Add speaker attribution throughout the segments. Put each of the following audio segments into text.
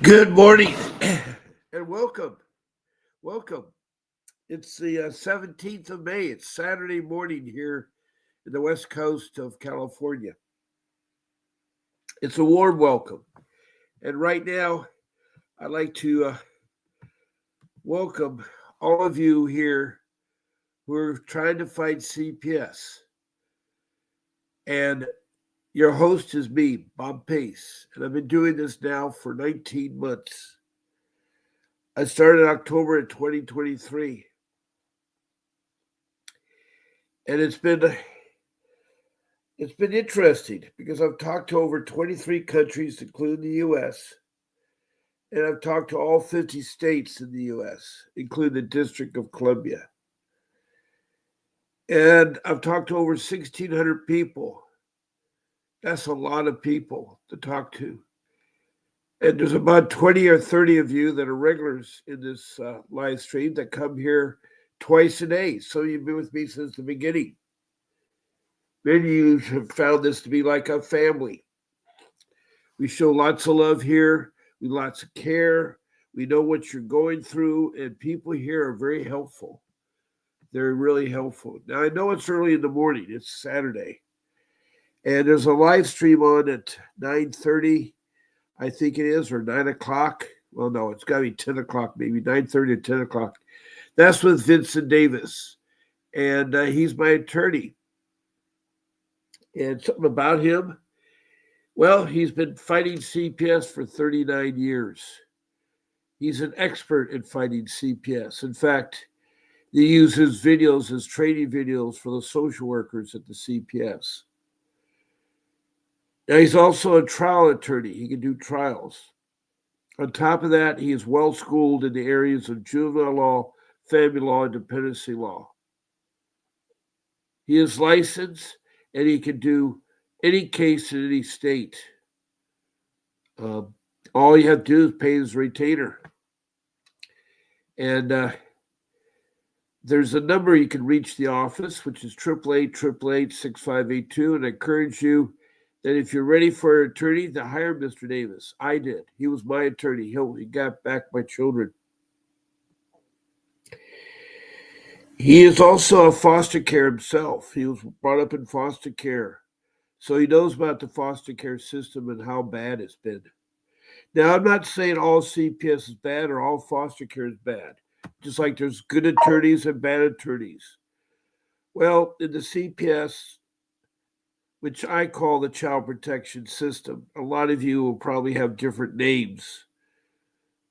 Speaker 1: Good morning and welcome. Welcome. It's the 17th of May. It's Saturday morning here in the west coast of California. It's a warm welcome. And right now, I'd like to welcome all of you here who are trying to fight CPS. And your host is me, Bob Pace. And I've been doing this now for 19 months. I started in October of 2023. And it's been interesting because I've talked to over 23 countries, including the U.S., and I've talked to all 50 states in the U.S., including the District of Columbia. And I've talked to over 1,600 people. That's a lot of people to talk to. And there's about 20 or 30 of you that are regulars in this live stream that come here twice a day. So you've been with me since the beginning. Many of you have found this to be like a family. We show lots of love here. We lots of care. We know what you're going through, and people here are very helpful. They're really helpful. Now, I know it's early in the morning. It's Saturday. And there's a live stream on at 9:30, I think it is, or 9 o'clock. Well, no, it's got to be 10 o'clock, maybe 9:30 or 10 o'clock. That's with Vincent Davis, and he's my attorney. And something about him, well, he's been fighting CPS for 39 years. He's an expert in fighting CPS. In fact, they use his videos as training videos for the social workers at the CPS. Now, he's also a trial attorney. He can do trials. On top of that, he is well schooled in the areas of juvenile law, family law, and dependency law. He is licensed, and he can do any case in any state. All you have to do is pay his retainer. And there's a number you can reach the office, which is 888-888-6582. And I encourage you that if you're ready for an attorney, to hire Mr. Davis. I did. He was my attorney. He got back my children. He is also a foster care himself. He was brought up in foster care. So he knows about the foster care system and how bad it's been. Now, I'm not saying all CPS is bad or all foster care is bad, just like there's good attorneys and bad attorneys. Well, in the CPS, which I call the child protection system, a lot of you will probably have different names.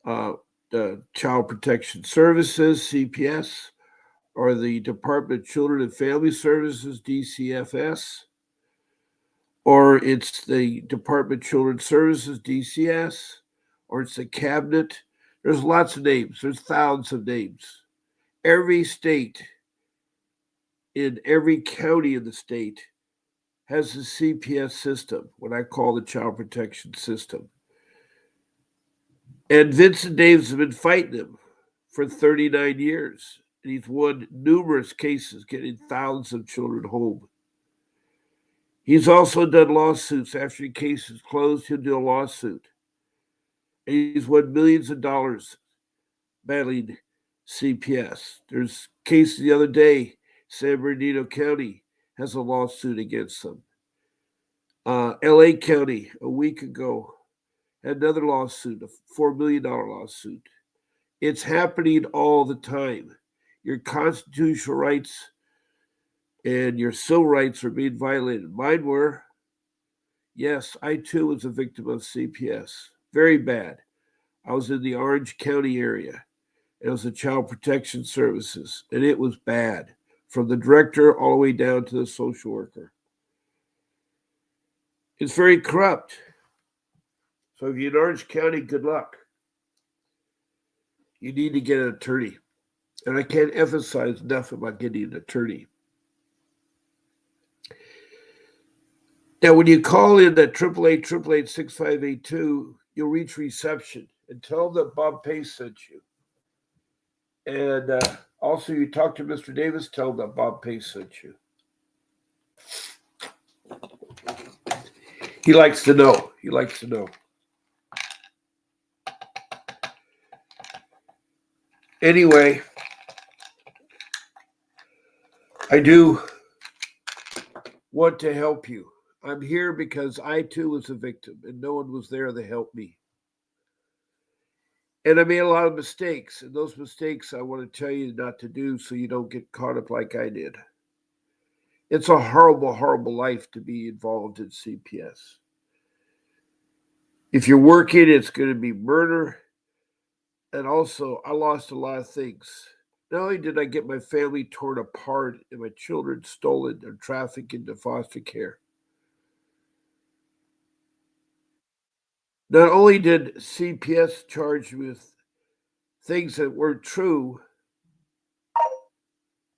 Speaker 1: The Child Protection Services, CPS, or the Department of Children and Family Services, DCFS, or it's the Department of Children's Services, DCS, or it's the Cabinet. There's lots of names. There's thousands of names. Every state, in every county in the state, has the CPS system, what I call the Child Protection System. And Vincent Davis has been fighting them for 39 years. And he's won numerous cases, getting thousands of children home. He's also done lawsuits. After the case is closed, he'll do a lawsuit. And he's won millions of dollars battling CPS. There's a case the other day, San Bernardino County has a lawsuit against them. LA County, a week ago, had another lawsuit, a $4 million lawsuit. It's happening all the time. Your constitutional rights and your civil rights are being violated. Mine were. Yes, I too was a victim of CPS. Very bad. I was in the Orange County area. It was the Child Protection Services, and it was bad, from the director all the way down to the social worker. It's very corrupt. So if you're in Orange County, good luck. You need to get an attorney. And I can't emphasize enough about getting an attorney. Now, when you call in at 888-888-6582, you'll reach reception and tell them that Bob Pace sent you. And also, you talk to Mr. Davis, tell them that Bob Pace sent you. He likes to know. He likes to know. Anyway, I do want to help you. I'm here because I too was a victim and no one was there to help me. And I made a lot of mistakes, and those mistakes I want to tell you not to do so you don't get caught up like I did. It's a horrible, horrible life to be involved in CPS. If you're working, it's going to be murder. And also, I lost a lot of things. Not only did I get my family torn apart and my children stolen and trafficked into foster care, not only did CPS charge me with things that weren't true,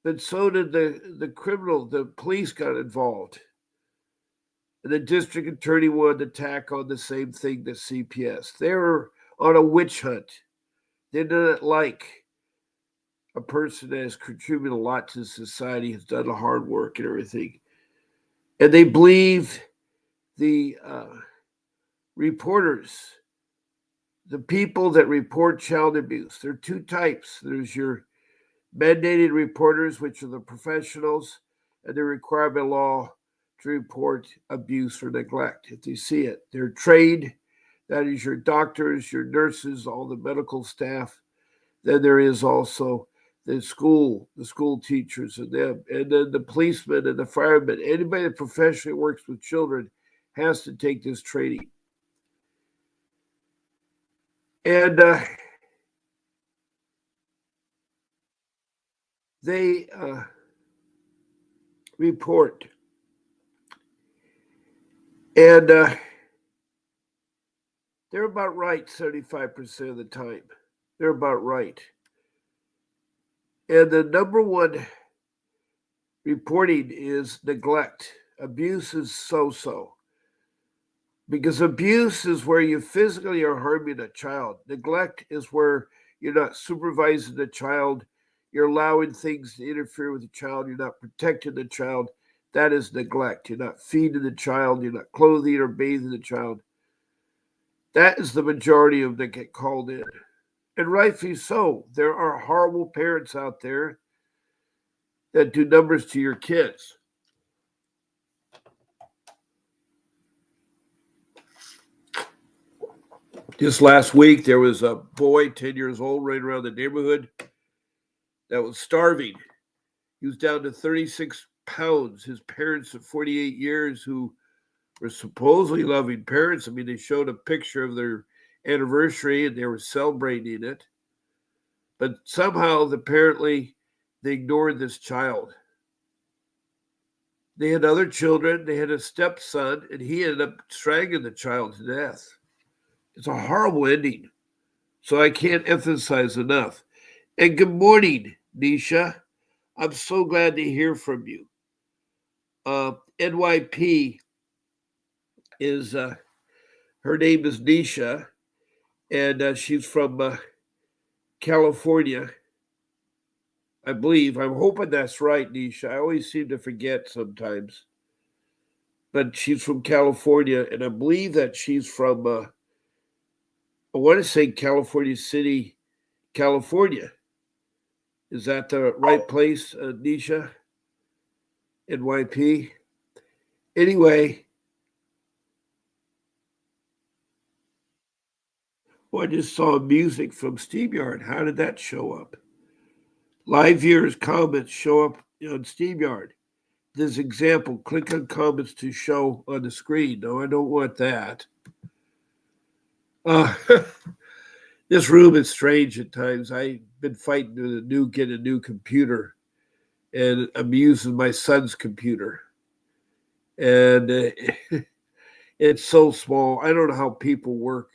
Speaker 1: but so did the criminal. The police got involved. And the district attorney wanted to tack on the same thing to CPS. They were on a witch hunt. They didn't like a person that has contributed a lot to society, has done the hard work and everything. And they believe the reporters, the people that report child abuse. There are two types. There's your mandated reporters, which are the professionals, and they're required by law to report abuse or neglect if they see it. They're trained. That is your doctors, your nurses, all the medical staff. Then there is also the school teachers and them, and then the policemen and the firemen. Anybody that professionally works with children has to take this training. And they report. And they're about right 75% of the time. They're about right. And the number one reporting is neglect. Abuse is so-so. Because abuse is where you physically are harming a child. Neglect is where you're not supervising the child. You're allowing things to interfere with the child. You're not protecting the child. That is neglect. You're not feeding the child. You're not clothing or bathing the child. That is the majority of them get called in. And rightfully so. There are horrible parents out there that do numbers to your kids. Just last week, there was a boy, 10 years old, right around the neighborhood that was starving. He was down to 36 pounds. His parents of 48 years, who were supposedly loving parents. I mean, they showed a picture of their anniversary and they were celebrating it. But somehow, apparently, they ignored this child. They had other children. They had a stepson, and he ended up strangling the child to death. It's a horrible ending. So I can't emphasize enough. And good morning, Nisha. I'm so glad to hear from you. NYP is, her name is Nisha, and she's from California, I believe. I'm hoping that's right, Nisha. I always seem to forget sometimes. But she's from California, and I believe that she's from, I want to say California City, California. Is that the right place, Nisha? NYP? Anyway, well, I just saw music from StreamYard. How did that show up? Live viewers' comments show up on StreamYard. This example, click on comments to show on the screen. No, I don't want that. This room is strange at times. I've been fighting to get a new computer, and I'm using my son's computer. And it's so small. I don't know how people work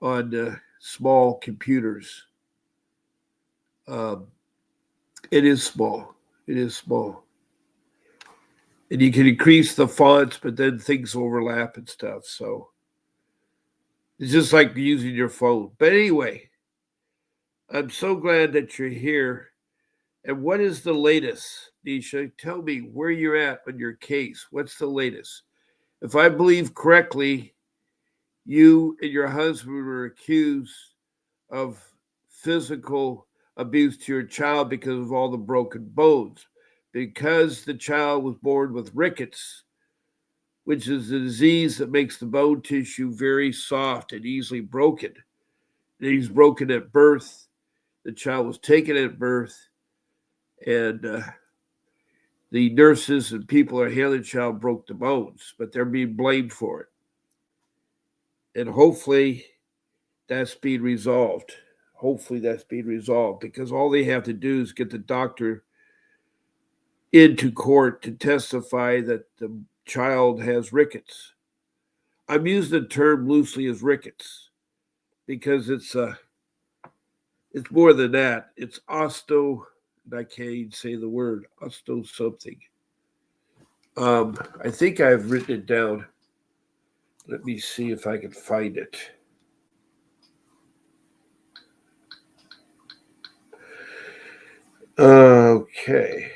Speaker 1: on small computers. It is small. It is small. And you can increase the fonts, but then things overlap and stuff. So it's just like using your phone. But anyway, I'm so glad that you're here. And what is the latest, Nisha? Tell me where you're at on your case. What's the latest? If I believe correctly, you and your husband were accused of physical abuse to your child because of all the broken bones. Because the child was born with rickets, which is a disease that makes the bone tissue very soft and easily broken. And he's broken at birth. The child was taken at birth, and the nurses and people that handled the child broke the bones, but they're being blamed for it. And hopefully that's being resolved. Hopefully that's being resolved, because all they have to do is get the doctor into court to testify that the child has rickets. I'm using the term loosely as rickets because it's more than that. It's I can't even say the word, osto something. I think I've written it down. Let me see if I can find it. Okay.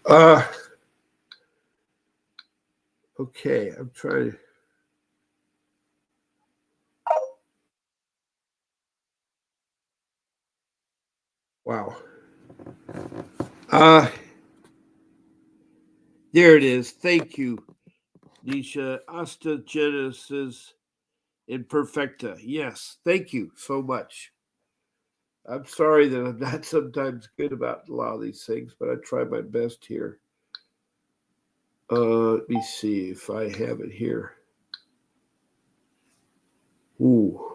Speaker 1: Uh, okay, I'm trying to. Wow. There it is. Thank you, Nisha. Osteogenesis imperfecta. Yes, thank you so much. I'm sorry that I'm not sometimes good about a lot of these things, but I try my best here. Let me see if I have it here. Ooh.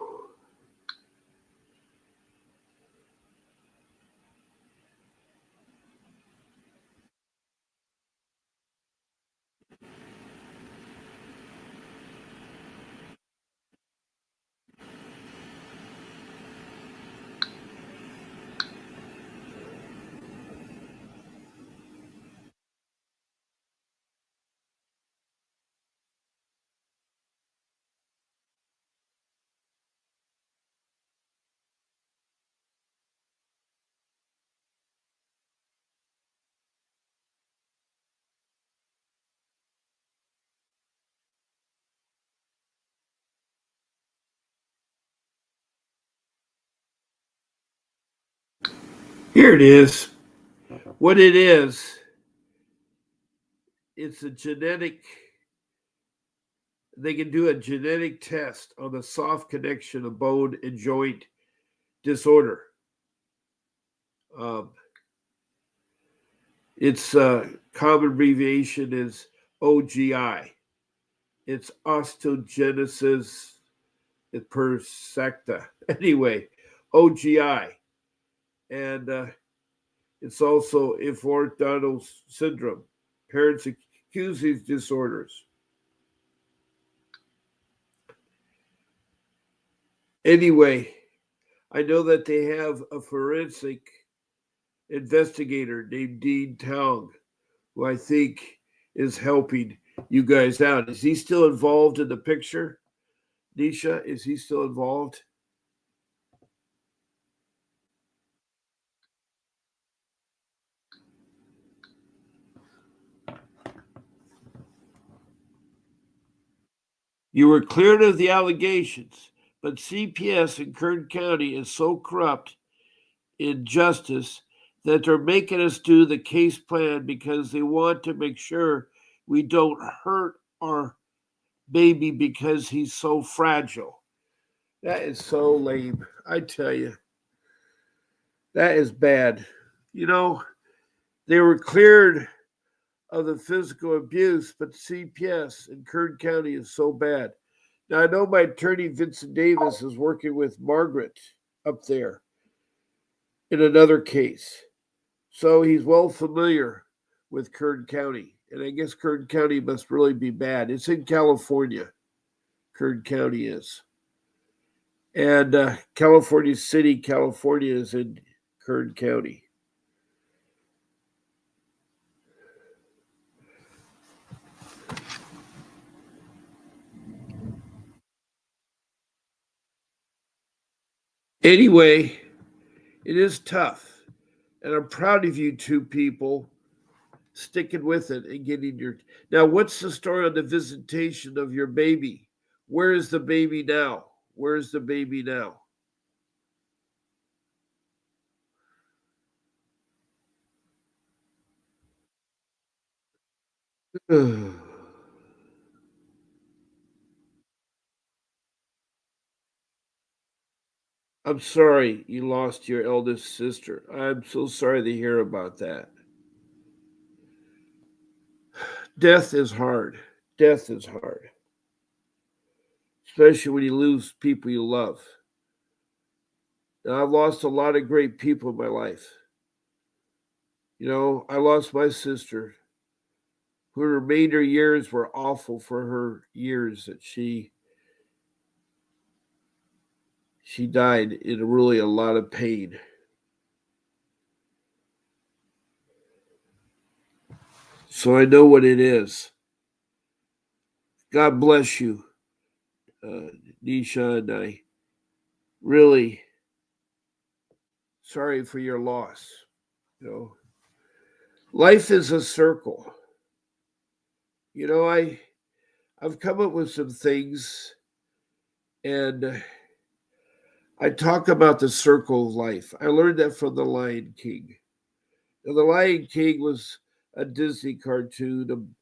Speaker 1: Here it is. What it is, it's a genetic, they can do a genetic test on the soft connection of bone and joint disorder. Um, its common abbreviation is OGI. It's osteogenesis imperfecta. Anyway, OGI. And it's also infantile syndrome. Parents accuse these disorders. Anyway, I know that they have a forensic investigator named Dean Tong, who I think is helping you guys out. Is he still involved in the picture? Nisha, is he still involved? You were cleared of the allegations, but CPS in Kern County is so corrupt in justice that they're making us do the case plan because they want to make sure we don't hurt our baby because he's so fragile. That is so lame. I tell you, that is bad. You know, they were cleared of the physical abuse, but CPS in Kern County is so bad. Now, I know my attorney, Vincent Davis, is working with Margaret up there in another case. So he's well familiar with Kern County. And I guess Kern County must really be bad. It's in California. Kern County is. And California City, California is in Kern County. Anyway, it is tough. And I'm proud of you two people sticking with it and getting your. Now, what's the story on the visitation of your baby? Where is the baby now? Where is the baby now? I'm sorry you lost your eldest sister. I'm so sorry to hear about that. Death is hard. Death is hard, especially when you lose people you love. Now, I've lost a lot of great people in my life. You know, I lost my sister. Her remainder years were awful for her years that she died in really a lot of pain. So I know what it is. God bless you, Nisha, and I really sorry for your loss. You know, life is a circle. You know, I've come up with some things, and I talk about the circle of life. I learned that from the Lion King. Now, the Lion King was a Disney cartoon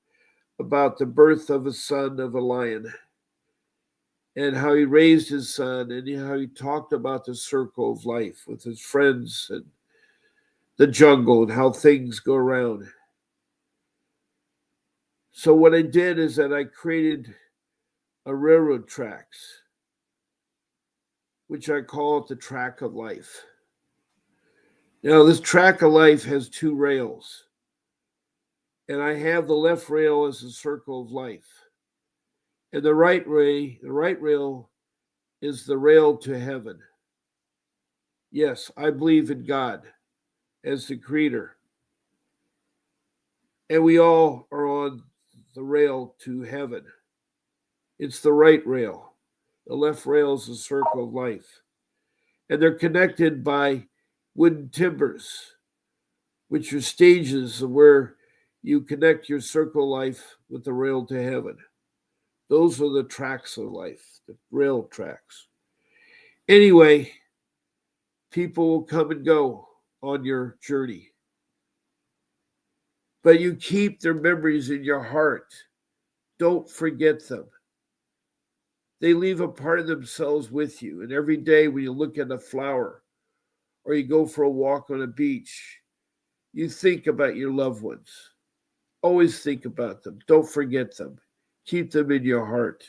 Speaker 1: about the birth of a son of a lion and how he raised his son and how he talked about the circle of life with his friends and the jungle and how things go around. So what I did is that I created a railroad tracks, which I call it the track of life. Now this track of life has two rails, and I have the left rail as the circle of life, and the right rail is the rail to heaven. Yes, I believe in God as the creator. And we all are on the rail to heaven. It's the right rail. The left rail is the circle of life. And they're connected by wooden timbers, which are stages of where you connect your circle of life with the rail to heaven. Those are the tracks of life, the rail tracks. Anyway, people will come and go on your journey, but you keep their memories in your heart. Don't forget them. They leave a part of themselves with you. And every day when you look at a flower or you go for a walk on a beach, you think about your loved ones. Always think about them. Don't forget them. Keep them in your heart.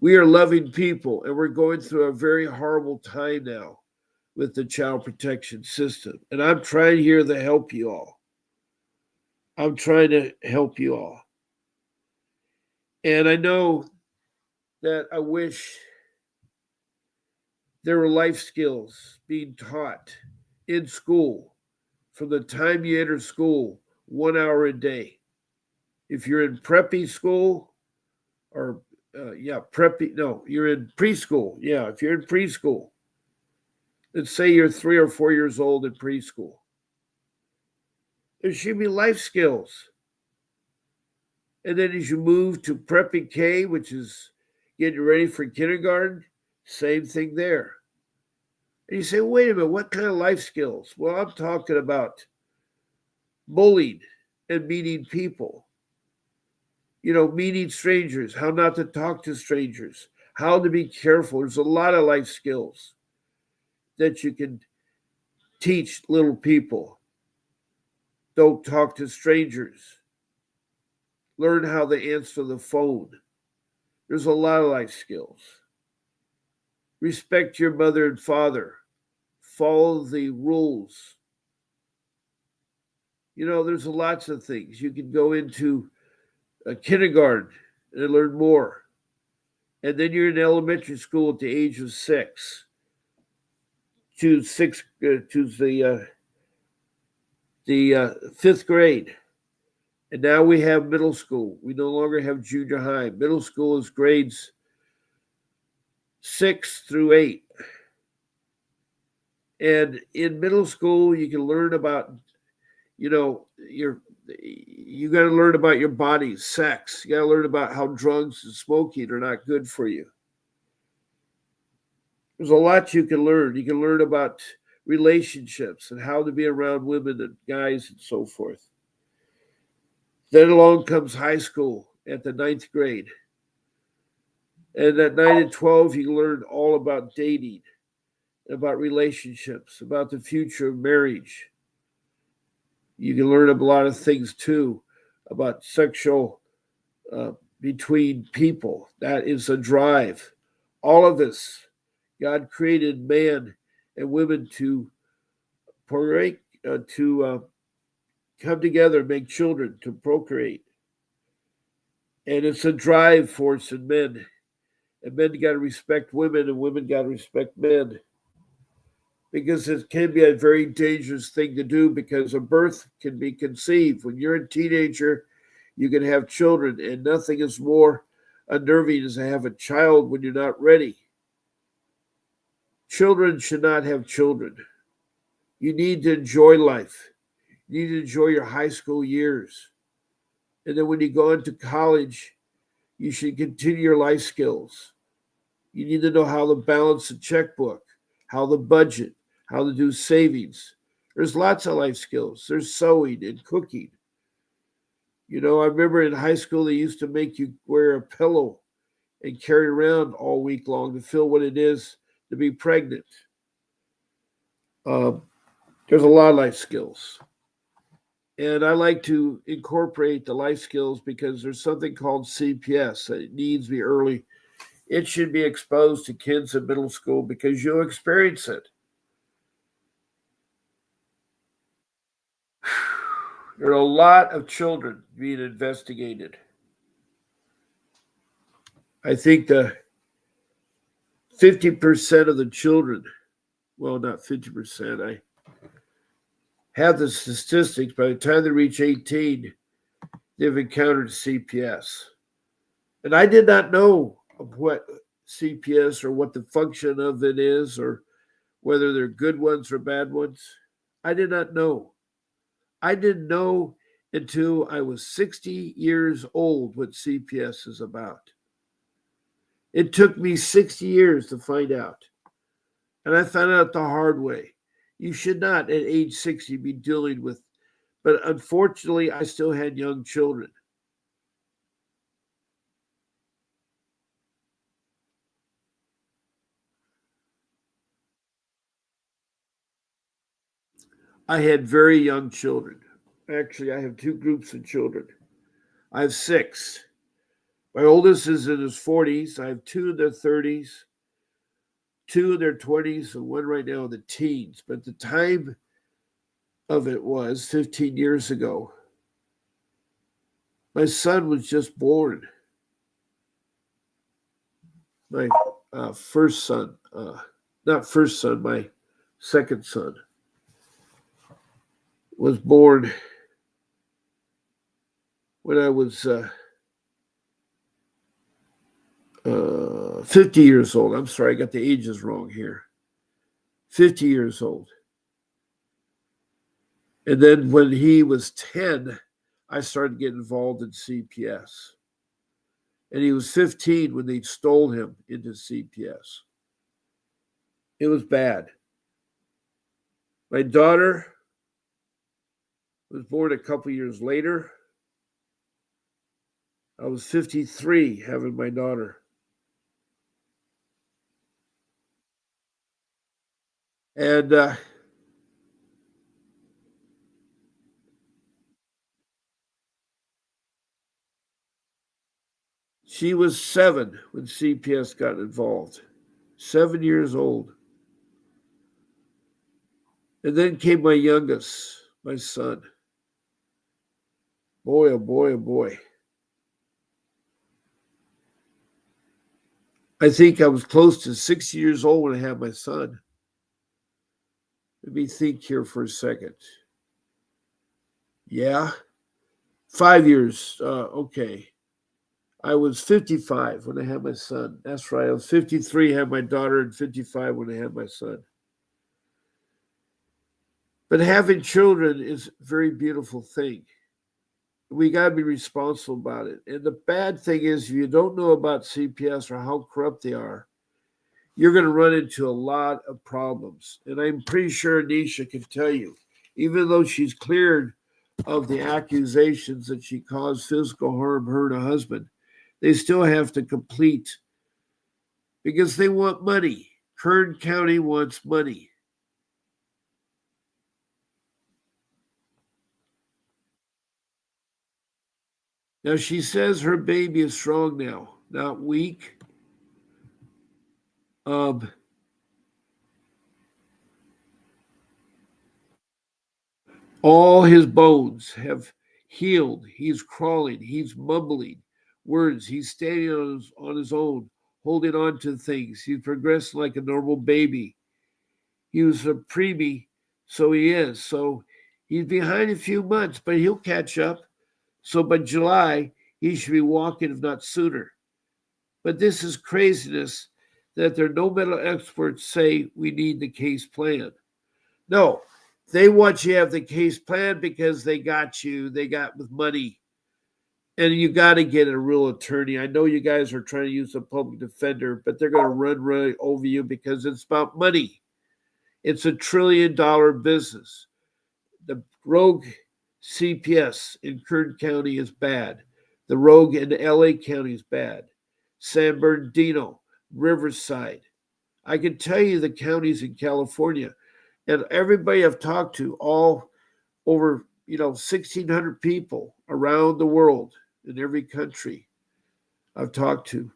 Speaker 1: We are loving people, and we're going through a very horrible time now with the child protection system. And I'm trying here to help you all. I'm trying to help you all. And I know that I wish there were life skills being taught in school from the time you enter school, 1 hour a day. If you're in preppy school, or preppy, no, you're in preschool. Yeah, if you're in preschool, let's say you're 3 or 4 years old in preschool, there should be life skills. And then as you move to preppy K, which is getting ready for kindergarten, same thing there. And you say, wait a minute, what kind of life skills? Well, I'm talking about bullying and meeting people. You know, meeting strangers, how not to talk to strangers, how to be careful. There's a lot of life skills that you can teach little people. Don't talk to strangers. Learn how to answer the phone. There's a lot of life skills. Respect your mother and father. Follow the rules. You know, there's lots of things. You can go into a kindergarten and I learned more. And then you're in elementary school at the age of 6. Choose the 5th grade. And now we have middle school. We no longer have junior high. Middle school is grades 6 through 8. And in middle school, you can learn about, you got to learn about your body, sex. You got to learn about how drugs and smoking are not good for you. There's a lot you can learn. You can learn about relationships and how to be around women and guys and so forth. Then along comes high school at the 9th grade. And at 9 and 12, you learn all about dating, about relationships, about the future of marriage. You can learn a lot of things too about sexual between people. That is a drive. All of this, God created man and women to procreate, to come together, make children, to procreate. And it's a drive force in men. And men got to respect women, and women got to respect men. Because it can be a very dangerous thing to do, because a birth can be conceived. When you're a teenager, you can have children, and nothing is more unnerving as to have a child when you're not ready. Children should not have children. You need to enjoy life. You need to enjoy your high school years. And then when you go into college, you should continue your life skills. You need to know how to balance a checkbook, how to budget, how to do savings. There's lots of life skills. There's sewing and cooking. I remember in high school, they used to make you wear a pillow and carry around all week long to feel what it is to be pregnant. There's a lot of life skills. And I like to incorporate the life skills because there's something called CPS that it needs to be early. It should be exposed to kids in middle school because you'll experience it. There are a lot of children being investigated. I think the 50% of the children, well, not 50%, I have the statistics, by the time they reach 18, they've encountered CPS. And I did not know what CPS or what the function of it is, or whether they're good ones or bad ones. I did not know. I didn't know until I was 60 years old what CPS is about. It took me 60 years to find out. And I found out the hard way. You should not at age 60 be dealing with, but unfortunately, I still had young children. I had very young children. Actually, I have 2 groups of children. I have 6. My oldest is in his 40s. I have 2 in their 30s, 2 in their 20s, and 1 right now in the teens. But the time of it was 15 years ago. My son was just born. My first son, not first son, my second son was born when I was 50 years old. I'm sorry, I got the ages wrong here. 50 years old. And then when he was 10, I started getting involved in CPS. And he was 15 when they stole him into CPS. It was bad. My daughter was born a couple years later. I was 53 having my daughter. And she was 7 when CPS got involved. 7 years old. And then came my youngest, my son. Boy, oh boy, oh boy. I think I was close to 60 years old when I had my son. Let me think here for a second. Yeah, 5 years. Okay. I was 55 when I had my son. That's right. I was 53, had my daughter, and 55 when I had my son. But having children is a very beautiful thing. We got to be responsible about it. And the bad thing is, if you don't know about CPS or how corrupt they are, you're going to run into a lot of problems. And I'm pretty sure Nisha can tell you, even though she's cleared of the accusations that she caused physical harm her and her husband, they still have to complete because they want money. Kern County wants money. Now, she says her baby is strong now, not weak. Um, all his bones have healed. He's crawling. He's mumbling words. He's standing on his own, holding on to things. He's progressing like a normal baby. He was a preemie, so he is. So he's behind a few months, but he'll catch up. So by July, he should be walking, if not sooner. But this is craziness that there are no medical experts say we need the case plan. No, they want you to have the case plan because they got you, they got with money. And you got to get a real attorney. I know you guys are trying to use a public defender, but they're going to run right over you because it's about money. It's $1 trillion business. The rogue CPS in Kern County is bad. The rogue in LA County is bad. San Bernardino, Riverside. I can tell you the counties in California, and everybody I've talked to, all over 1,600 people around the world in every country I've talked to,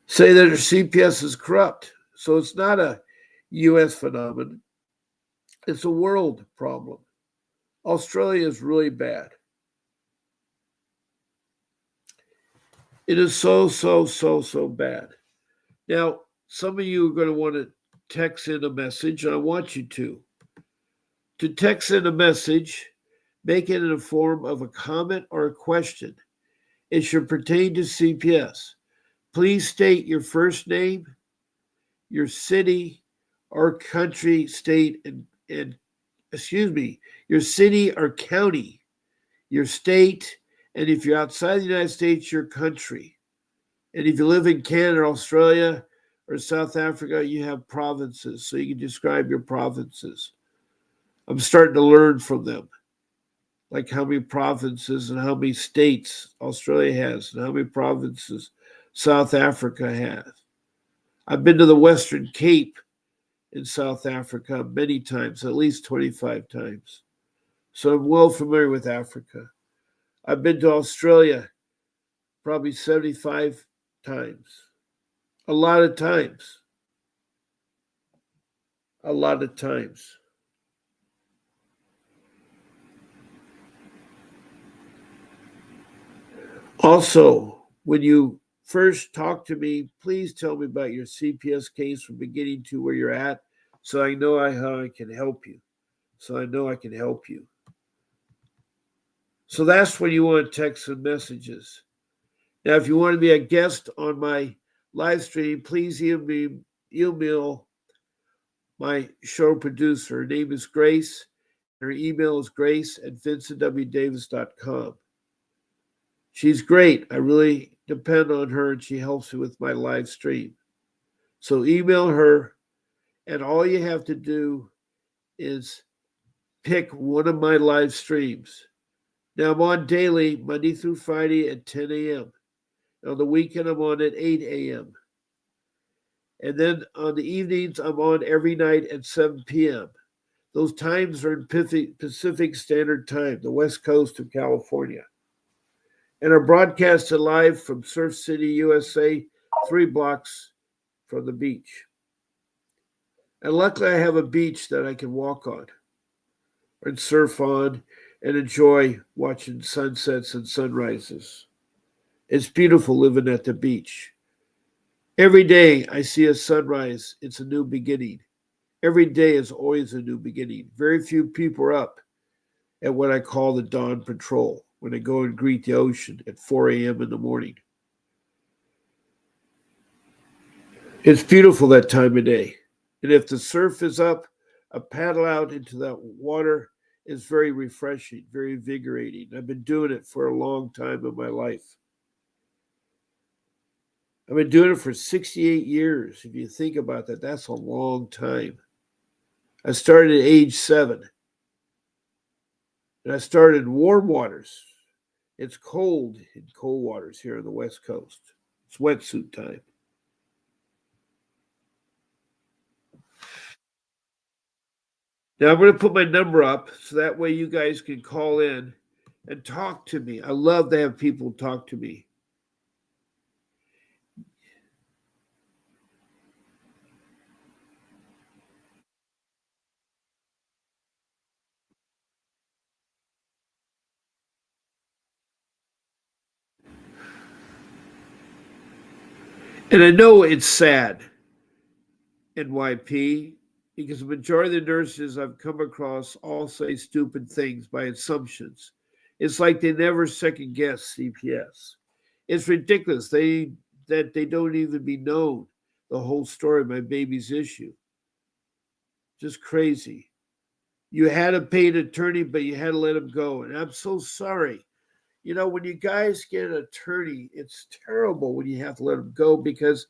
Speaker 1: say that their CPS is corrupt. So it's not a U.S. phenomenon; it's a world problem. Australia is really bad. It is so bad. Now, some of you are going to want to text in a message, and I want you to. To text in a message, make it in the form of a comment or a question. It should pertain to CPS. Please state your first name, your city or country, state, and your city or county, your state, and if you're outside the United States, your country. And if you live in Canada, Australia, or South Africa, you have provinces, so you can describe your provinces. I'm starting to learn from them, like how many provinces and how many states Australia has, and how many provinces South Africa has. I've been to the Western Cape in South Africa many times, at least 25 times. So I'm well familiar with Africa. I've been to Australia probably 75 times. A lot of times. A lot of times. Also, when you first talk to me, please tell me about your CPS case from beginning to where you're at so I know how I can help you. So that's when you want to text some messages. Now, if you want to be a guest on my live stream, please email my show producer. Her name is Grace. Her email is grace@vincentwdavis.com. She's great. I really depend on her, and she helps me with my live stream. So email her, and all you have to do is pick one of my live streams. Now, I'm on daily, Monday through Friday at 10 a.m. On the weekend, I'm on at 8 a.m. And then on the evenings, I'm on every night at 7 p.m. Those times are in Pacific Standard Time, the west coast of California, and are broadcasted live from Surf City, USA, 3 blocks from the beach. And luckily, I have a beach that I can walk on and surf on and enjoy watching sunsets and sunrises. It's beautiful living at the beach. Every day I see a sunrise, it's a new beginning. Every day is always a new beginning. Very few people are up at what I call the dawn patrol, when I go and greet the ocean at 4 a.m. in the morning. It's beautiful that time of day. And if the surf is up, a paddle out into that water is very refreshing, very invigorating. I've been doing it for a long time in my life. I've been doing it for 68 years. If you think about that, that's a long time. I started at age 7, and I started in warm waters. It's cold in cold waters here on the West Coast. It's wetsuit time. Now I'm going to put my number up so that way you guys can call in and talk to me. I love to have people talk to me. And I know it's sad, NYP, because the majority of the nurses I've come across all say stupid things by assumptions. It's like they never second guess CPS. It's ridiculous. They don't even be known the whole story of my baby's issue. Just crazy. You had a paid attorney, but you had to let him go. And I'm so sorry. You know, when you guys get an attorney, it's terrible when you have to let them go because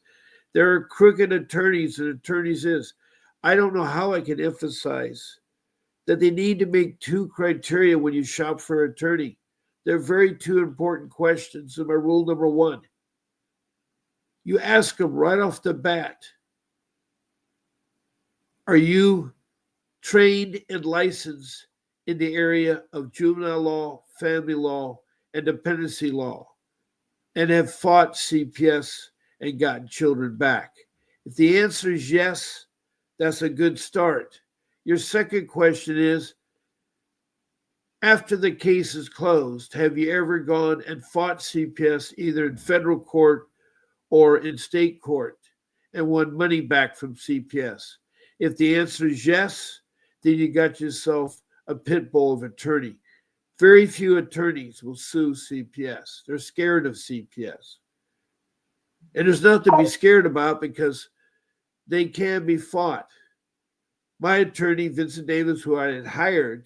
Speaker 1: there are crooked attorneys and attorneys is. I don't know how I can emphasize that they need to make 2 criteria when you shop for an attorney. They're very 2 important questions. And my rule number 1, you ask them right off the bat, are you trained and licensed in the area of juvenile law, family law, and dependency law, and have fought CPS and gotten children back? If the answer is yes, that's a good start. Your second question is, after the case is closed, have you ever gone and fought CPS either in federal court or in state court and won money back from CPS? If the answer is yes, then you got yourself a pit bull of attorney. Very few attorneys will sue CPS. They're scared of CPS. And there's nothing to be scared about because they can be fought. My attorney, Vincent Davis, who I had hired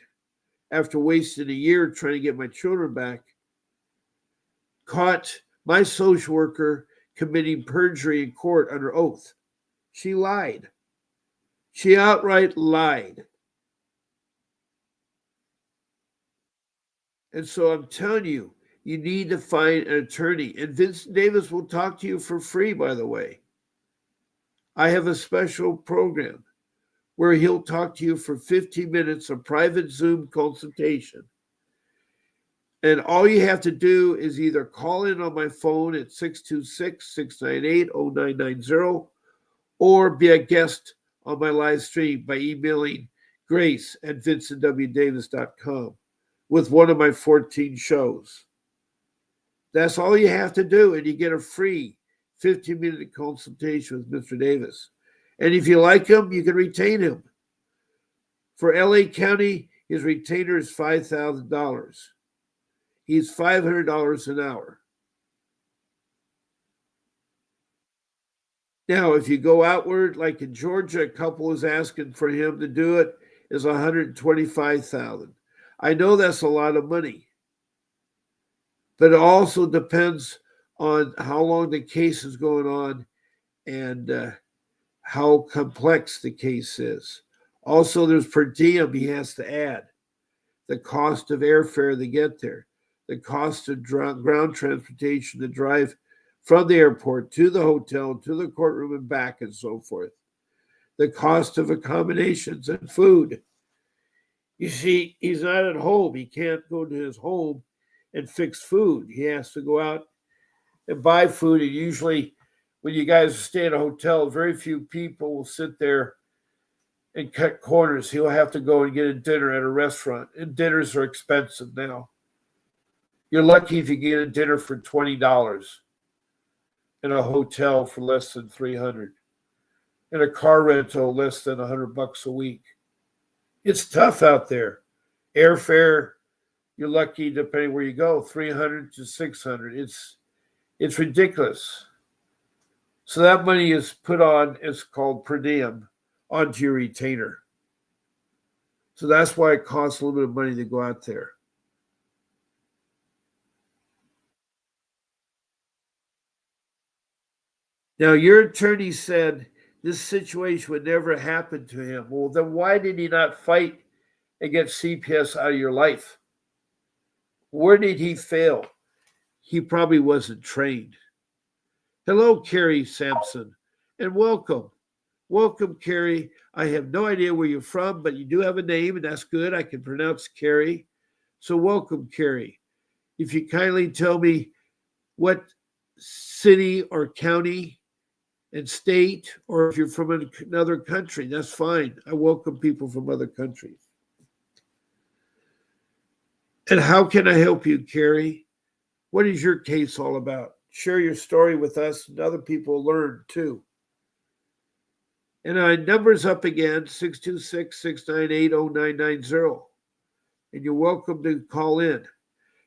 Speaker 1: after wasting a year trying to get my children back, caught my social worker committing perjury in court under oath. She lied. She outright lied. And so I'm telling you, you need to find an attorney. And Vincent Davis will talk to you for free, by the way. I have a special program where he'll talk to you for 15 minutes, a private Zoom consultation. And all you have to do is either call in on my phone at 626-698-0990 or be a guest on my live stream by emailing grace at vincentwdavis.com with one of my 14 shows. That's all you have to do, and you get a free 15-minute consultation with Mr. Davis. And if you like him, you can retain him. For LA County, his retainer is $5,000. He's $500 an hour. Now, if you go outward, like in Georgia, a couple is asking for him to do it is $125,000. I know that's a lot of money, but it also depends on how long the case is going on and how complex the case is. Also, there's per diem he has to add, the cost of airfare to get there, the cost of ground transportation to drive from the airport to the hotel, to the courtroom and back, and so forth, the cost of accommodations and food. You see, he's not at home. He can't go to his home and fix food. He has to go out and buy food. And usually, when you guys stay at a hotel, very few people will sit there and cut corners. He'll have to go and get a dinner at a restaurant. And dinners are expensive now. You're lucky if you get a dinner for $20 in a hotel for less than 300, in a car rental less than $100 a week. It's tough out there. Airfare, you're lucky depending where you go, 300 to 600. It's ridiculous. So that money is put on, it's called per diem, onto your retainer. So that's why it costs a little bit of money to go out there. Now, your attorney said this situation would never happen to him. Well, then why did he not fight and get CPS out of your life? Where did he fail? He probably wasn't trained. Hello, Carrie Sampson, and welcome. Welcome, Carrie. I have no idea where you're from, but you do have a name, and that's good. I can pronounce Carrie. So, welcome, Carrie. If you kindly tell me what city or county and state, or if you're from another country, that's fine. I welcome people from other countries. And how can I help you, Carrie? What is your case all about? Share your story with us, and other people learn too. And our number's up again, 626-698-0990. And you're welcome to call in.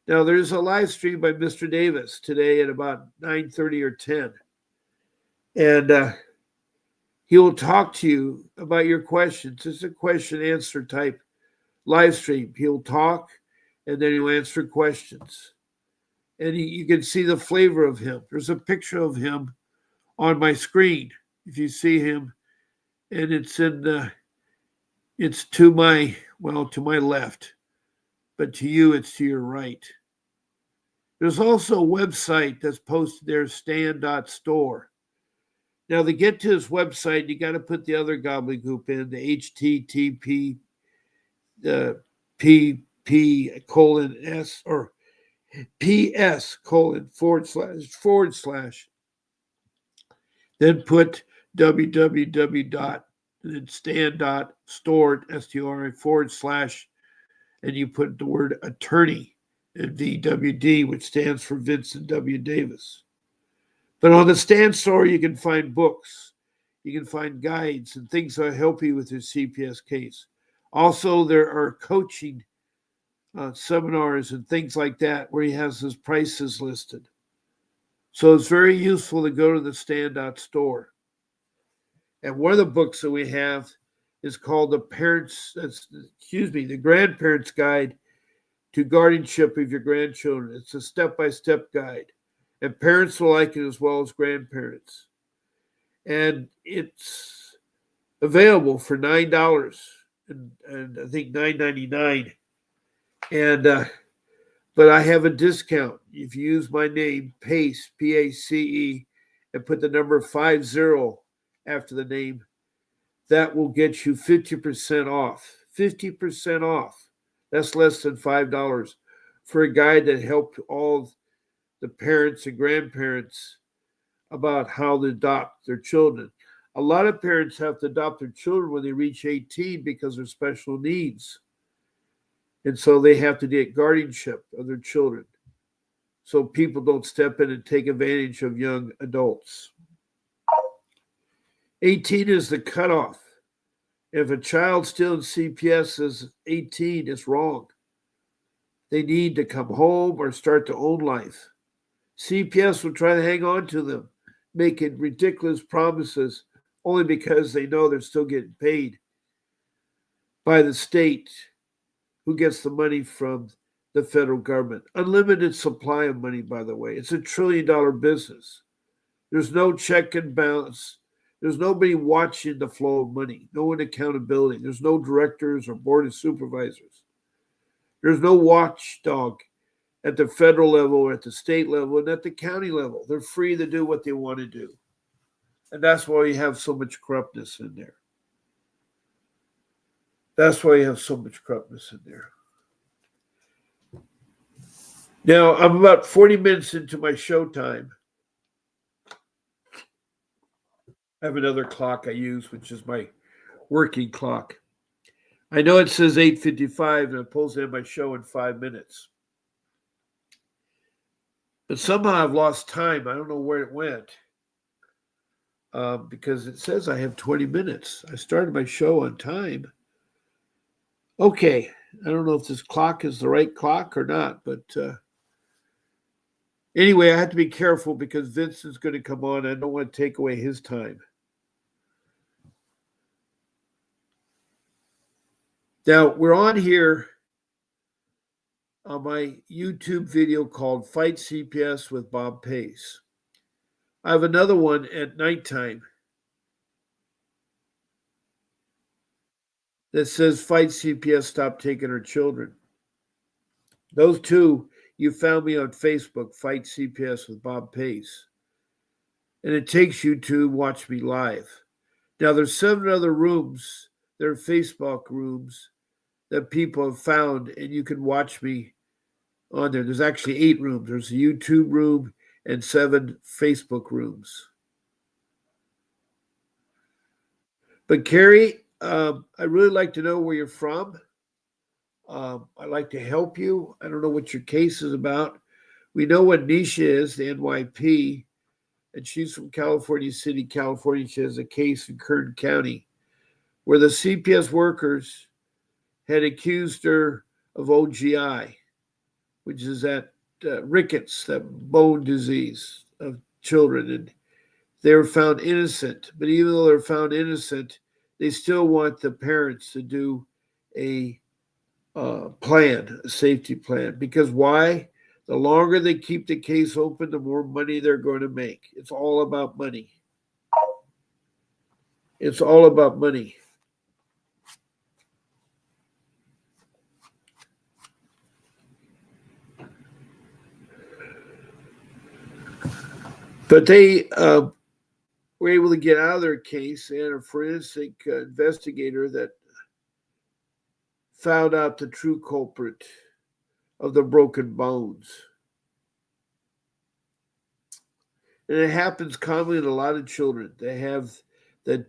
Speaker 1: Now, there's a live stream by Mr. Davis today at about 9:30 or 10. And he will talk to you about your questions. It's a question answer type live stream. He'll talk and then he'll answer questions. And you can see the flavor of him. There's a picture of him on my screen. If you see him, and it's to my left, but to you, it's to your right. There's also a website that's posted there, stan.store. Now, to get to his website, you got to put the other gobbledygook in, the HTTP PP:/S or PS:// then put www.stan.store, and you put the word attorney and VWD, which stands for Vincent W. Davis. But on the Stan Store, you can find books, you can find guides and things that help you with your CPS case. Also, there are coaching seminars and things like that where he has his prices listed. So it's very useful to go to the Stan.store. And one of the books that we have is called the Grandparents Guide to Guardianship of Your Grandchildren. It's a step-by-step guide. And parents will like it as well as grandparents. And it's available for $9 and I think $9.99. And but I have a discount. If you use my name, PACE, PACE, and put the number 50 after the name, that will get you 50% off. 50% off. That's less than $5 for a guide that helped all the parents and grandparents about how to adopt their children. A lot of parents have to adopt their children when they reach 18 because they're special needs. And so they have to get guardianship of their children. So people don't step in and take advantage of young adults. 18 is the cutoff. If a child still in CPS is 18, it's wrong. They need to come home or start their own life. CPS will try to hang on to them, making ridiculous promises only because they know they're still getting paid by the state, who gets the money from the federal government. Unlimited supply of money, by the way. It's $1 trillion business. There's no check and balance. There's nobody watching the flow of money, no one accountability. There's no directors or board of supervisors. There's no watchdog at the federal level or at the state level and at the county level. They're free to do what they want to do. And that's why you have so much corruptness in there. That's why you have so much corruptness in there. Now, I'm about 40 minutes into my show time. I have another clock I use, which is my working clock. I know it says 8:55, and it pulls in my show in 5 minutes. But somehow I've lost time. I don't know where it went because it says I have 20 minutes. I started my show on time. Okay. I don't know if this clock is the right clock or not, but anyway, I have to be careful because Vince is going to come on. I don't want to take away his time. Now, we're on here on my YouTube video called Fight CPS with Bob Pace. I have another one at nighttime that says Fight CPS, Stop Taking Our Children. Those two, you found me on Facebook, Fight CPS with Bob Pace. And it takes you to watch me live. Now, there's 7 other rooms. They're Facebook rooms that people have found, and you can watch me on there. There's actually 8 rooms. There's a YouTube room and 7 Facebook rooms. But Carrie, I'd really like to know where you're from. I'd like to help you. I don't know what your case is about. We know what Nisha is, the NYP, and she's from California City, California. She has a case in Kern County where the CPS workers had accused her of OGI, which is that rickets, that bone disease of children. And they were found innocent. But even though they're found innocent, they still want the parents to do a plan, a safety plan. Because why? The longer they keep the case open, the more money they're going to make. It's all about money. It's all about money. But they were able to get out of their case, and a forensic investigator that found out the true culprit of the broken bones. And it happens commonly in a lot of children. They have that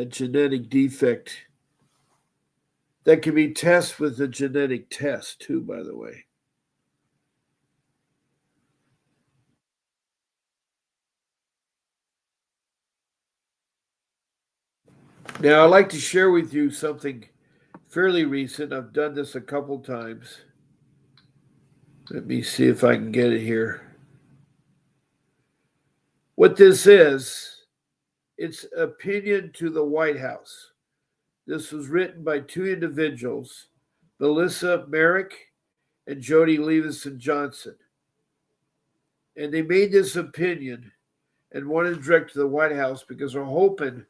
Speaker 1: genetic defect that can be tested with a genetic test too, by the way. Now, I'd like to share with you something fairly recent. I've done this a couple times. Let me see if I can get it here. What this is, it's opinion to the White House. This was written by 2 individuals, Melissa Merrick and Jody Levinson Johnson. And they made this opinion and wanted to direct to the White House because they're hoping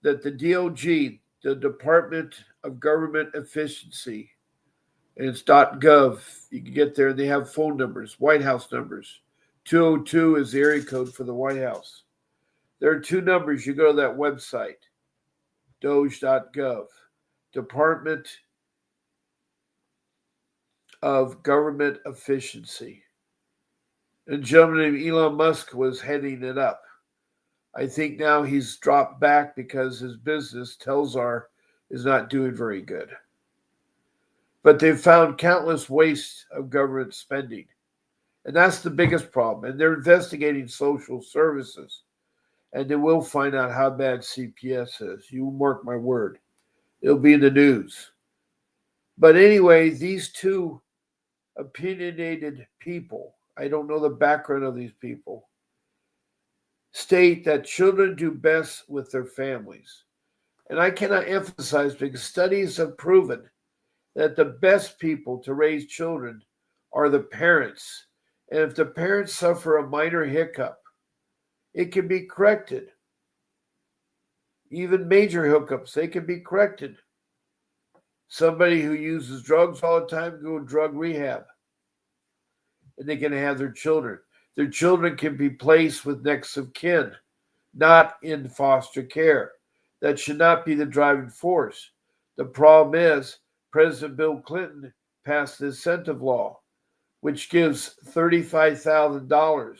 Speaker 1: that the DOG, the Department of Government Efficiency, and it's .gov, you can get there, and they have phone numbers, White House numbers. 202 is the area code for the White House. There are 2 numbers. You go to that website, doge.gov, Department of Government Efficiency. And a gentleman named Elon Musk was heading it up. I think now he's dropped back because his business, Telzar, is not doing very good. But they've found countless waste of government spending. And that's the biggest problem. And they're investigating social services. And they will find out how bad CPS is. You mark my word. It'll be in the news. But anyway, these 2 opinionated people, I don't know the background of these people, state that children do best with their families. And I cannot emphasize because studies have proven that the best people to raise children are the parents. And if the parents suffer a minor hiccup, it can be corrected. Even major hiccups, they can be corrected. Somebody who uses drugs all the time go to drug rehab. And they can have their children. Their children can be placed with next of kin, not in foster care. That should not be the driving force. The problem is President Bill Clinton passed the incentive law, which gives $35,000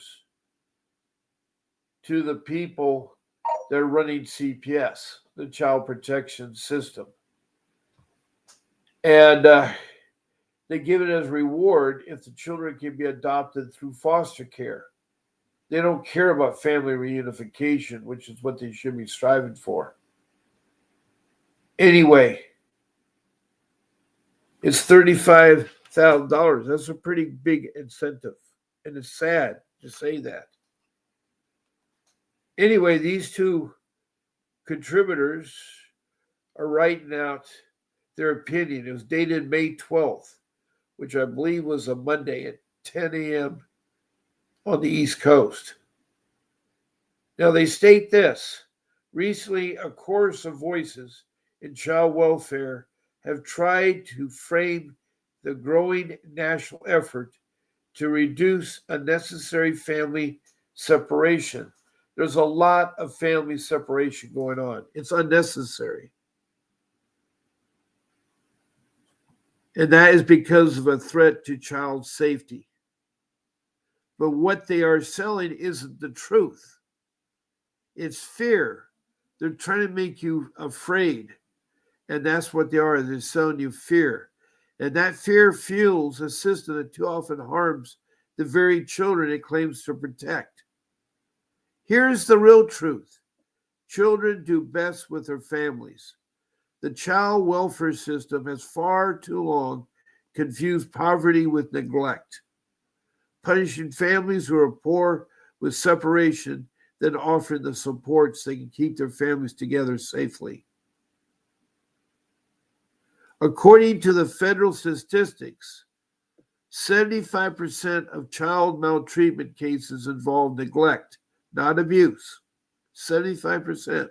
Speaker 1: to the people that are running CPS, the Child Protection System. And They give it as reward if the children can be adopted through foster care. They don't care about family reunification, which is what they should be striving for. Anyway, it's $35,000. That's a pretty big incentive. And it's sad to say that. Anyway, these two contributors are writing out their opinion. It was dated May 12th, which I believe was a Monday at 10 a.m. on the East Coast. Now, they state this. Recently, a chorus of voices in child welfare have tried to frame the growing national effort to reduce unnecessary family separation. There's a lot of family separation going on. It's unnecessary. And that is because of a threat to child safety. But what they are selling isn't the truth. It's fear. They're trying to make you afraid. And that's what they are. They're selling you fear. And that fear fuels a system that too often harms the very children it claims to protect. Here's the real truth. Children do best with their families. The child welfare system has far too long confused poverty with neglect, punishing families who are poor with separation than offering the supports they can keep their families together safely. According to the federal statistics, 75% of child maltreatment cases involve neglect, not abuse. 75%.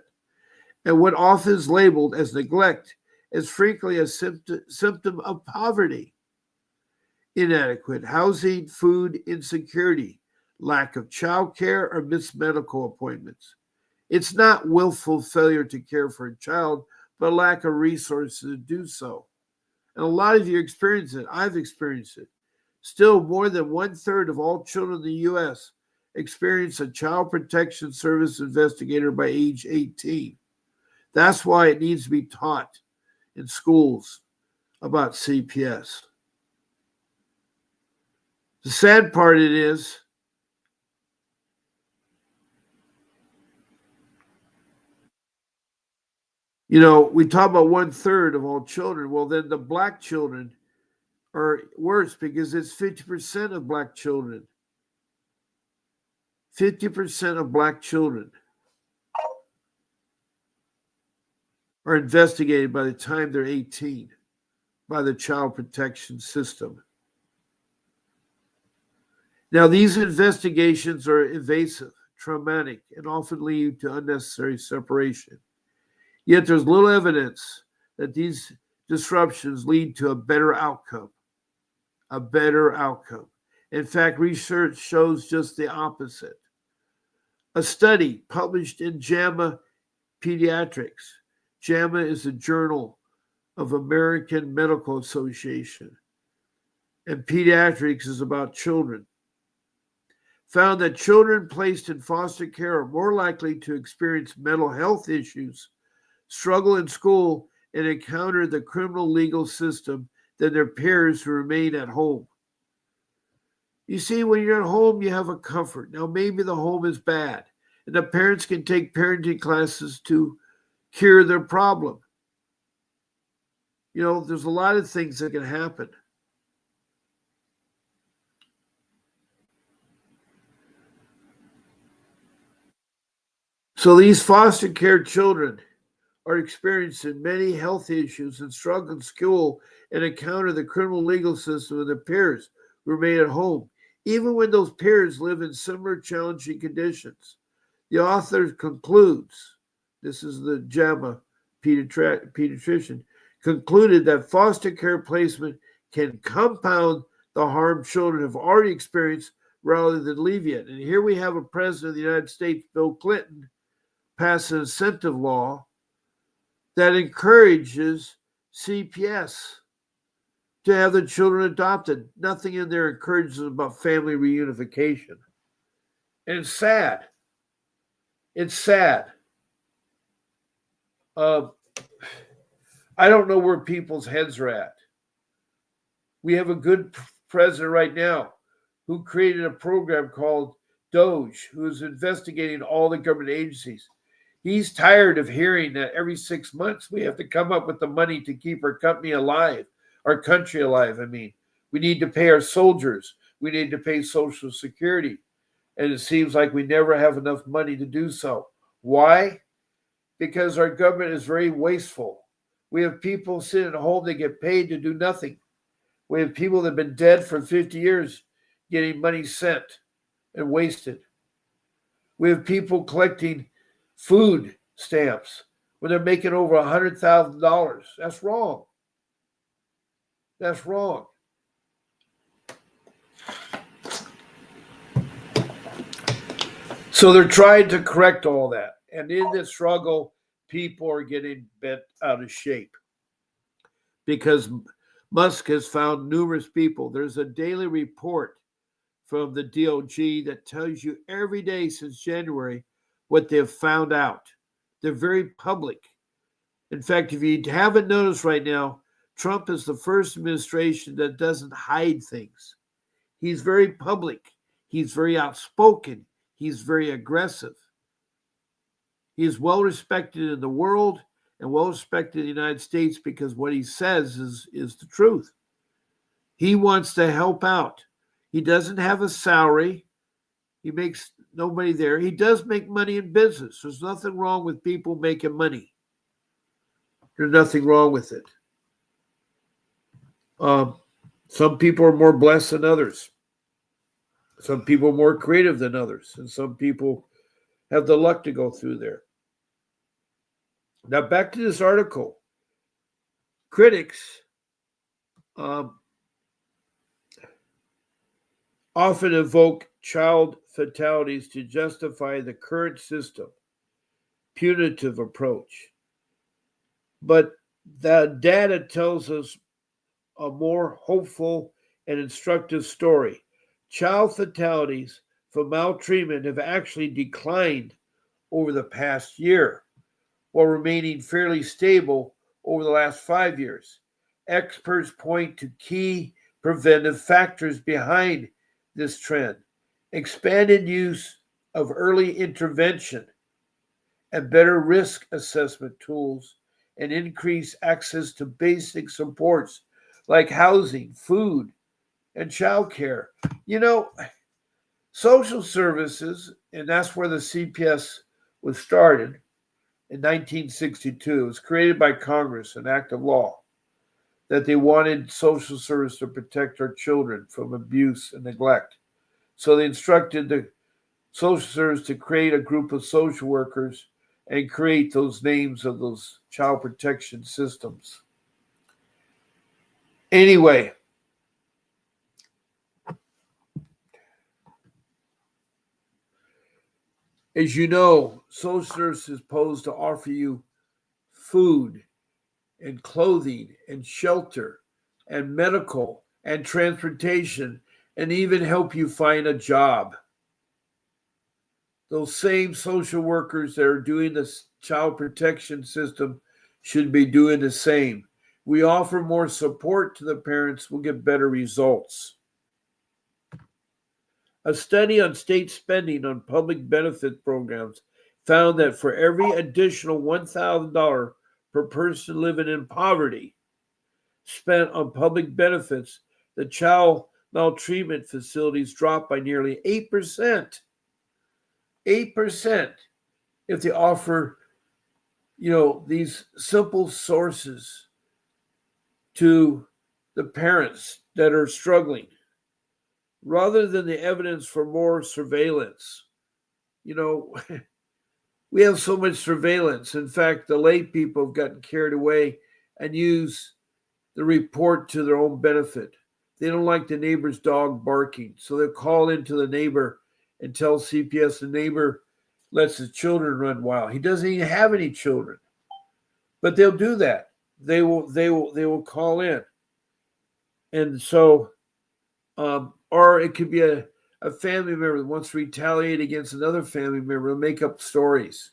Speaker 1: And what often is labeled as neglect is frequently a symptom of poverty. Inadequate housing, food insecurity, lack of child care, or missed medical appointments. It's not willful failure to care for a child, but a lack of resources to do so. And a lot of you experience it. I've experienced it. Still, more than 1/3 of all children in the U.S. experience a child protection service investigator by age 18. That's why it needs to be taught in schools about CPS. The sad part is, we talk about 1/3 of all children. Well, then the black children are worse because it's 50% of black children. 50% of black children are investigated by the time they're 18 by the child protection system. Now, these investigations are invasive, traumatic, and often lead to unnecessary separation. Yet there's little evidence that these disruptions lead to a better outcome. A better outcome. In fact, research shows just the opposite. A study published in JAMA Pediatrics. JAMA is a journal of American Medical Association, and pediatrics is about children, found that children placed in foster care are more likely to experience mental health issues, struggle in school, and encounter the criminal legal system than their peers who remain at home. You see, when you're at home, you have a comfort. Now, maybe the home is bad, and the parents can take parenting classes to cure their problem. There's a lot of things that can happen. So these foster care children are experiencing many health issues and struggle in school and encounter the criminal legal system and their peers who remain at home, even when those peers live in similar challenging conditions. The author concludes, this is the JAMA pediatrician, concluded that foster care placement can compound the harm children have already experienced rather than alleviate. And here we have a president of the United States, Bill Clinton, pass an incentive law that encourages CPS to have the children adopted. Nothing in there encourages about family reunification. And it's sad. It's sad. I don't know where people's heads are at. We have a good president right now who created a program called Doge, who is investigating all the government agencies. He's tired of hearing that every 6 months we have to come up with the money to keep our company alive, our country alive. I mean, we need to pay our soldiers. We need to pay Social Security. And it seems like we never have enough money to do so. Why? Because our government is very wasteful. We have people sitting at home that get paid to do nothing. We have people that have been dead for 50 years getting money sent and wasted. We have people collecting food stamps when they're making over $100,000. That's wrong. That's wrong. So they're trying to correct all that. And in this struggle, people are getting bent out of shape because Musk has found numerous people. There's a daily report from the DOJ that tells you every day since January what they've found out. They're very public. In fact, if you haven't noticed right now, Trump is the first administration that doesn't hide things. He's very public. He's very outspoken. He's very aggressive. He is well respected in the world and well respected in the United States because what he says is the truth. He wants to help out. He doesn't have a salary. He makes no money there. He does make money in business. There's nothing wrong with people making money. There's nothing wrong with it. Some people are more blessed than others. Some people are more creative than others. And some people have the luck to go through there. Now, back to this article. Critics often evoke child fatalities to justify the current system, punitive approach. But the data tells us a more hopeful and instructive story. Child fatalities from maltreatment have actually declined over the past year, while remaining fairly stable over the last 5 years. Experts point to key preventive factors behind this trend: expanded use of early intervention and better risk assessment tools, and increased access to basic supports like housing, food, and childcare. You know, social services, and that's where the CPS was started in 1962. It was created by Congress, an act of law, that they wanted social service to protect our children from abuse and neglect. So they instructed the social service to create a group of social workers and create those names of those child protection systems. Anyway, as you know, social service is supposed to offer you food and clothing and shelter and medical and transportation and even help you find a job. Those same social workers that are doing the child protection system should be doing the same. We offer more support to the parents, we'll get better results. A study on state spending on public benefit programs found that for every additional $1,000 per person living in poverty spent on public benefits, the child maltreatment facilities dropped by nearly 8%. 8% if they offer, these simple sources to the parents that are struggling, rather than the evidence for more surveillance. We have so much surveillance. In fact, the lay people have gotten carried away and use the report to their own benefit. They don't like the neighbor's dog barking, so they'll call into the neighbor and tell CPS the neighbor lets his children run wild. He doesn't even have any children, but they'll do that. They will call in, and so, or it could be a family member that wants to retaliate against another family member and make up stories.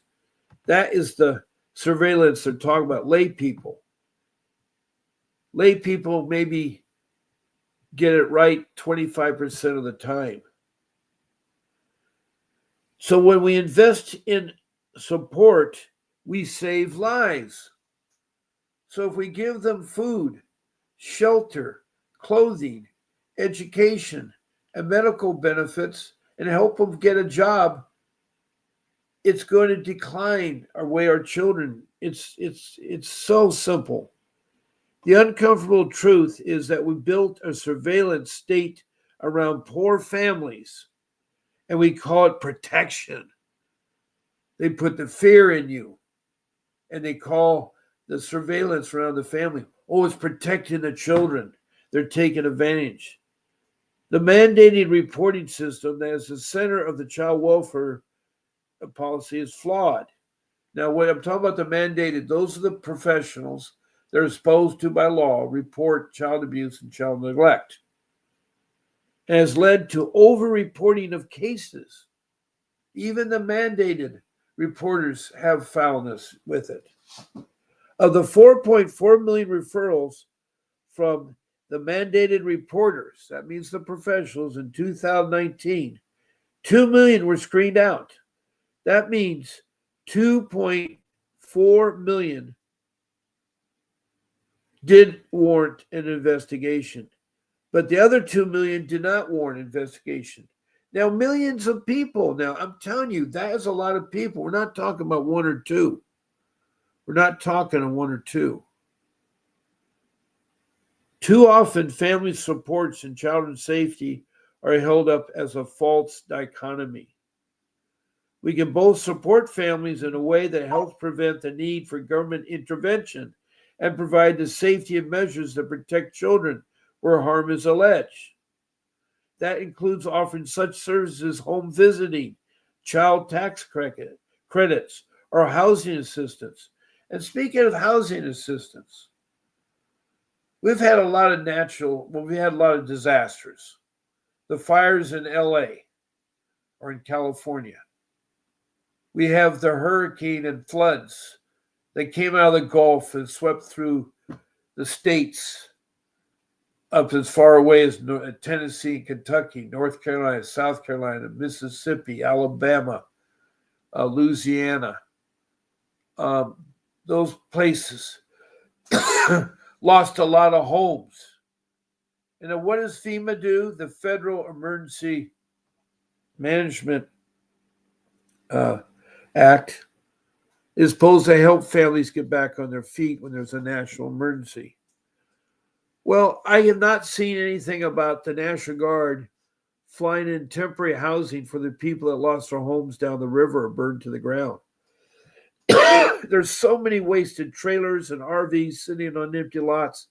Speaker 1: That is the surveillance they're talking about. Lay people maybe get it right 25% of the time. So when we invest in support, we save lives. So if we give them food, shelter, clothing, education, and medical benefits and help them get a job, it's going to decline our children. It's so simple. The uncomfortable truth is that we built a surveillance state around poor families, and we call it protection. They put the fear in you, and they call the surveillance around the family, oh, it's protecting the children. They're taking advantage. The mandated reporting system that is the center of the child welfare policy is flawed. Now, when I'm talking about the mandated, those are the professionals that are supposed to, by law, report child abuse and child neglect. And has led to over-reporting of cases. Even the mandated reporters have foulness with it. Of the 4.4 million referrals from the mandated reporters, that means the professionals, in 2019, 2 million were screened out. That means 2.4 million did warrant an investigation, but the other 2 million did not warrant investigation. Now, millions of people. Now, I'm telling you, that is a lot of people. We're not talking about one or two. We're not talking on one or two. Too often, family supports and child safety are held up as a false dichotomy. We can both support families in a way that helps prevent the need for government intervention and provide the safety of measures that protect children where harm is alleged. That includes offering such services as home visiting, child tax credits, or housing assistance. And speaking of housing assistance, we've had a lot of disasters. The fires in LA or in California. We have the hurricane and floods that came out of the Gulf and swept through the states up as far away as Tennessee, Kentucky, North Carolina, South Carolina, Mississippi, Alabama, Louisiana. Those places lost a lot of homes. And then what does FEMA do? The Federal Emergency Management Act is supposed to help families get back on their feet when there's a national emergency. Well, I have not seen anything about the National Guard flying in temporary housing for the people that lost their homes down the river or burned to the ground. There's so many wasted trailers and RVs sitting on empty lots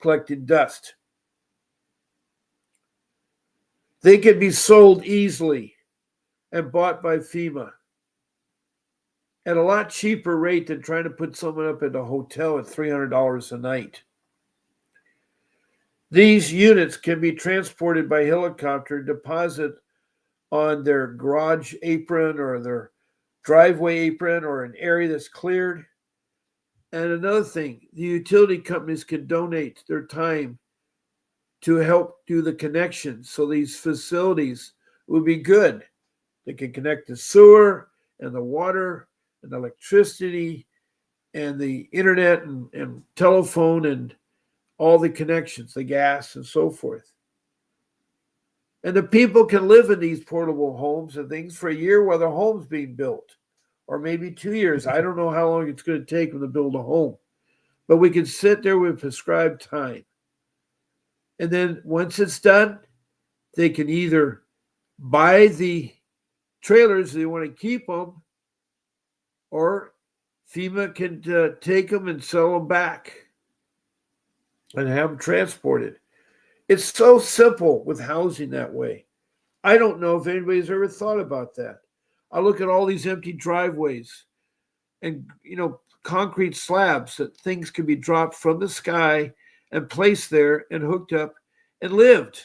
Speaker 1: collecting dust. They can be sold easily and bought by FEMA at a lot cheaper rate than trying to put someone up at a hotel at $300 a night. These units can be transported by helicopter, deposit on their garage apron or their driveway apron or an area that's cleared. And another thing, the utility companies can donate their time to help do the connections. So these facilities would be good. They can connect the sewer and the water and the electricity and the internet and telephone and all the connections, the gas and so forth. And the people can live in these portable homes and things for a year while their home's being built, or maybe 2 years. I don't know how long it's going to take them to build a home, but we can sit there with prescribed time. And then once it's done, they can either buy the trailers if they want to keep them, or FEMA can take them and sell them back and have them transported. It's so simple with housing that way. I don't know if anybody's ever thought about that. I look at all these empty driveways and, concrete slabs that things can be dropped from the sky and placed there and hooked up and lived.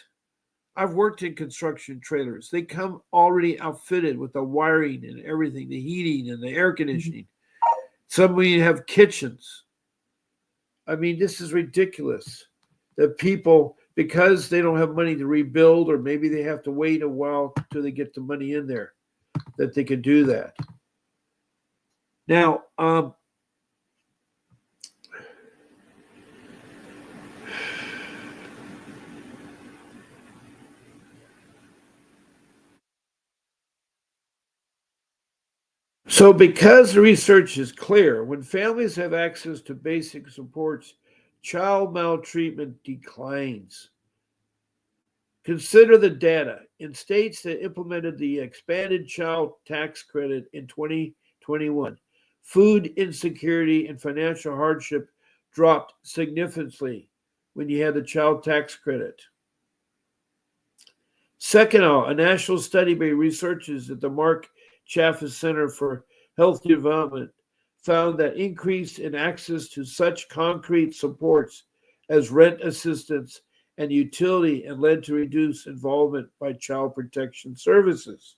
Speaker 1: I've worked in construction trailers. They come already outfitted with the wiring and everything, the heating and the air conditioning. Some of you have kitchens. I mean, this is ridiculous that people, because they don't have money to rebuild, or maybe they have to wait a while till they get the money in there that they can do that. Now, so because the research is clear, when families have access to basic supports, child maltreatment declines. Consider the data. In states that implemented the expanded child tax credit in 2021, food insecurity and financial hardship dropped significantly when you had the child tax credit. Second, a national study by researchers at the Mark Chaffetz Center for Health Development found that increase in access to such concrete supports as rent assistance and utility and led to reduced involvement by child protection services.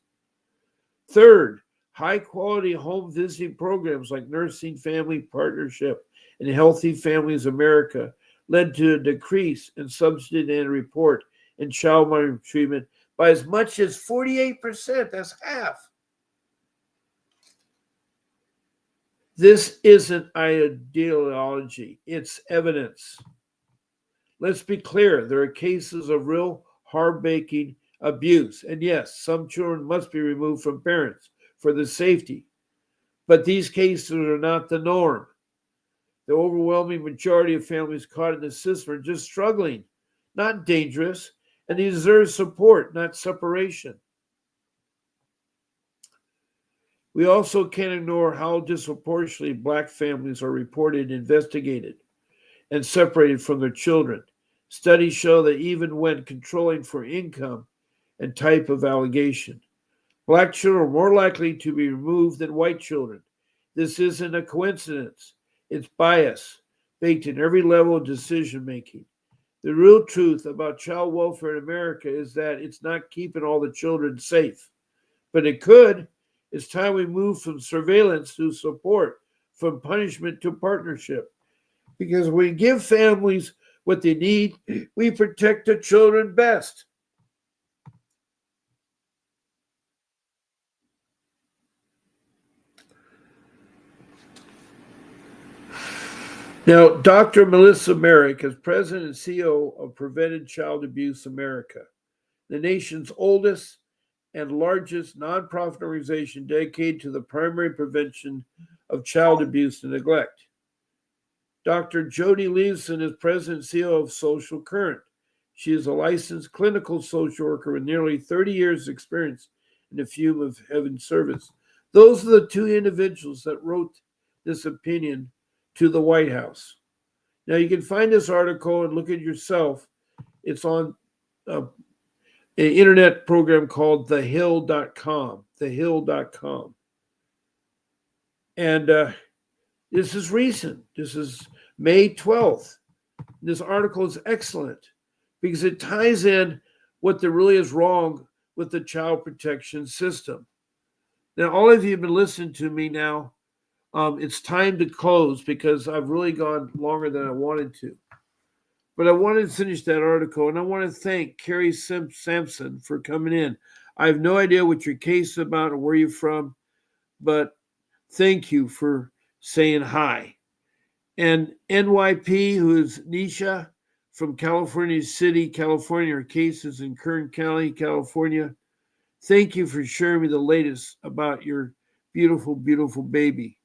Speaker 1: Third, high-quality home visiting programs like Nursing Family Partnership and Healthy Families America led to a decrease in substandard report in child maltreatment by as much as 48%. That's half. This isn't ideology, it's evidence. Let's be clear, there are cases of real heartbreaking abuse. And yes, some children must be removed from parents for their safety. But these cases are not the norm. The overwhelming majority of families caught in the system are just struggling, not dangerous, and they deserve support, not separation. We also can't ignore how disproportionately Black families are reported, investigated, and separated from their children. Studies show that even when controlling for income and type of allegation, Black children are more likely to be removed than white children. This isn't a coincidence. It's bias baked in every level of decision making. The real truth about child welfare in America is that it's not keeping all the children safe, but it could. It's time we move from surveillance to support, from punishment to partnership. Because when we give families what they need, we protect the children best. Now, Dr. Melissa Merrick is president and CEO of Prevented Child Abuse America, the nation's oldest and largest nonprofit organization dedicated to the primary prevention of child abuse and neglect. Dr. Jody Leeson is president and CEO of Social Current. She is a licensed clinical social worker with nearly 30 years' experience in the field of heaven service. Those are the two individuals that wrote this opinion to the White House. Now, you can find this article and look at it yourself. It's on an internet program called thehill.com, thehill.com. And this is recent. This is May 12th. This article is excellent because it ties in what there really is wrong with the child protection system. Now, all of you have been listening to me now. It's time to close because I've really gone longer than I wanted to. But I wanted to finish that article, and I want to thank Carrie Sampson for coming in. I have no idea what your case is about or where you're from, but thank you for saying hi. And NYP, who is Nisha from California City, California, her case is in Kern County, California. Thank you for sharing me the latest about your beautiful, beautiful baby.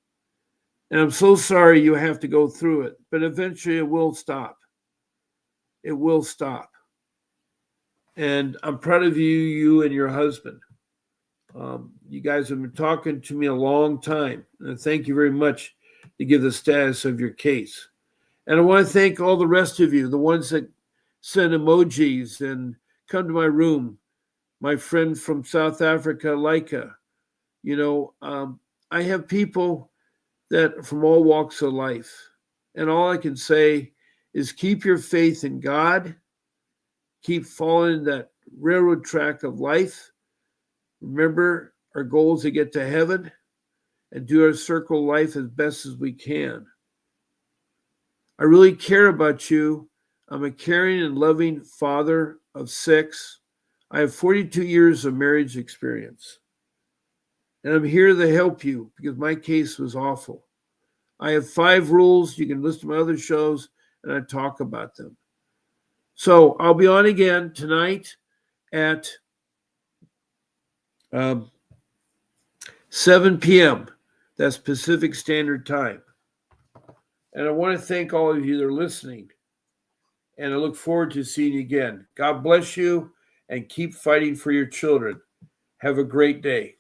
Speaker 1: And I'm so sorry you have to go through it, but eventually it will stop. It will stop. And I'm proud of you and your husband. You guys have been talking to me a long time. And thank you very much to give the status of your case. And I want to thank all the rest of you, the ones that send emojis and come to my room. My friend from South Africa, Leica. I have people that from all walks of life. And all I can say is keep your faith in God. Keep following that railroad track of life. Remember, our goal is to get to heaven and do our circle of life as best as we can. I really care about you. I'm a caring and loving father of 6. I have 42 years of marriage experience. And I'm here to help you because my case was awful. I have 5 rules. You can listen to my other shows and I talk about them. So I'll be on again tonight at 7 p.m. That's Pacific Standard Time. And I want to thank all of you that are listening. And I look forward to seeing you again. God bless you and keep fighting for your children. Have a great day.